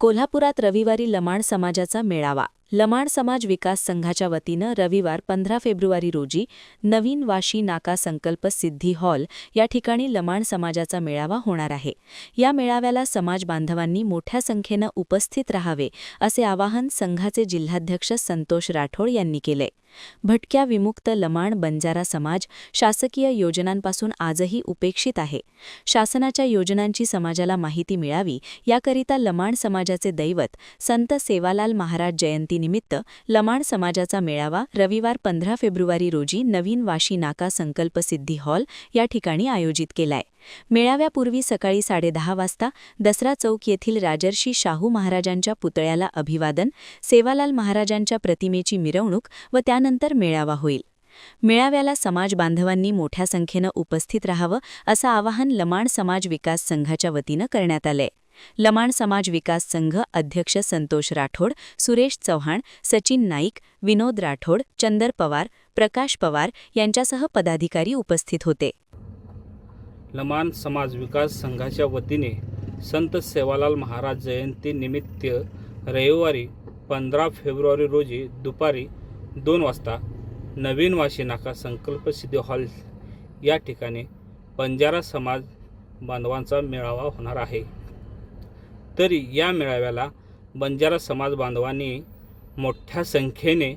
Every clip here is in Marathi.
कोल्हापुरात रविवारी लमाण समाजाचा मेळावा. लमाण समाज विकास संघाच्या वतीनं रविवार 15 फेब्रुवारी रोजी नवीन वाशी नाका संकल्प सिद्धी हॉल या ठिकाणी लमाण समाजाचा मेळावा होणार आहे. या मेळाव्याला समाज बांधवांनी मोठ्या संख्येनं उपस्थित राहावे असे आवाहन संघाचे जिल्हाध्यक्ष संतोष राठोड यांनी केले. भटक्या विमुक्त लमाण बंजारा समाज शासकीय योजनांपासून आजही उपेक्षित आहे. शासनाच्या योजनांची समाजाला माहिती मिळावी याकरिता लमाण समाजाचे दैवत संत सेवालाल महाराज जयंतीनिमित्त लमाण समाजाचा मेळावा रविवार 15 फेब्रुवारी रोजी नवीन वाशी नाका संकल्प सिद्धी हॉल या ठिकाणी आयोजित केलाय. मेळाव्यापूर्वी सकाळी 10:30 वाजता दसरा चौक येथील राजर्षी शाहू महाराजांच्या पुतळ्याला अभिवादन, सेवालाल महाराजांच्या प्रतिमेची मिरवणूक व त्यानंतर मेळावा होईल. मेळाव्याला समाज बांधवांनी मोठ्या संख्येनं उपस्थित राहावं असं आवाहन लमाण समाज विकास संघाच्या वतीनं करण्यात आलंय. लमाण समाज विकास संघ अध्यक्ष संतोष राठोड, सुरेश चव्हाण, सचिन नाईक, विनोद राठोड, चंदर पवार, प्रकाश पवार यांच्यासह पदाधिकारी उपस्थित होते. लमाण समाज विकास संघाच्या वतीने संत सेवालाल महाराज जयंती निमित्त रविवारी 15 फेब्रुवारी रोजी दुपारी 2 वाजता नवीन वाशी नाका संकल्प सिद्धी हॉल या ठिकाणी बंजारा समाज बांधवांचा मेळावा होणार आहे. तरी या मेळाव्याला बंजारा समाज बांधवांनी मोठ्या संख्येने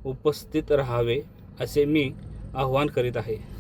उपस्थित राहावे असे मी आवाहन करीत आहे.